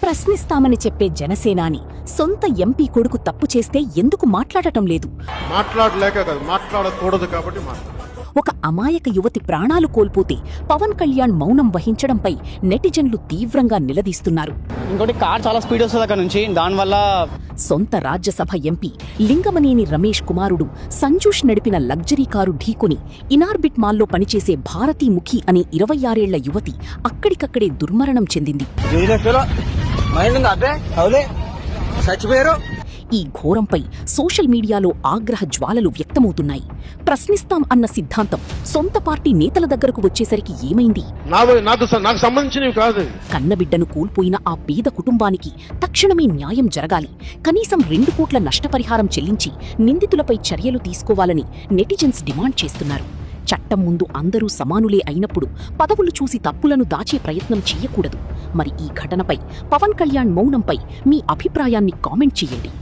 ప్రశ్నిస్తామని చెప్పే జనసేనాని సొంత ఎంపీ కొడుకు తప్పు చేస్తే ఎందుకు మాట్లాడటం లేదు? మాట్లాడలేక కాదు, మాట్లాడకూడదు కాబట్టి ఒక అమాయక యువతి ప్రాణాలు కోల్పోతే పవన్ కళ్యాణ్ మౌనం వహించడంపై నెటిజన్లు తీవ్రంగా నిలదీస్తున్నారు. ఇంకోటి కార్ చాలా స్పీడ్ వస్తుంది అక్కడ నుంచి, దానివల్ల సొంత రాజ్యసభ ఎంపీ లింగమనేని రమేష్ కుమారుడు సంజూష్ నడిపిన లగ్జరీ కారు ఢీకొని ఇనార్బిట్ మాల్లో పనిచేసే భారతీ ముఖి అనే 26 ఏళ్ల యువతి అక్కడికక్కడే దుర్మరణం చెందింది. ఈ ఘోరంపై సోషల్ మీడియాలో ఆగ్రహ జ్వాలలు వ్యక్తమవుతున్నాయి. ప్రశ్నిస్తాం అన్న సిద్ధాంతం సొంత పార్టీ నేతల దగ్గరకు వచ్చేసరికి ఏమైంది? నాకు సంబంధించినవి కాదు. కన్నబిడ్డను కోల్పోయిన ఆ పేద కుటుంబానికి తక్షణమే న్యాయం జరగాలి, కనీసం 2 కోట్ల నష్టపరిహారం చెల్లించి నిందితులపై చర్యలు తీసుకోవాలని నెటిజన్స్ డిమాండ్ చేస్తున్నారు. చట్టం ముందు అందరూ సమానులే అయినప్పుడు పదవులు చూసి తప్పులను దాచే ప్రయత్నం చేయకూడదు. మరి ఈ ఘటనపై పవన్ కళ్యాణ్ మౌనంపై మీ అభిప్రాయాన్ని కామెంట్ చేయండి.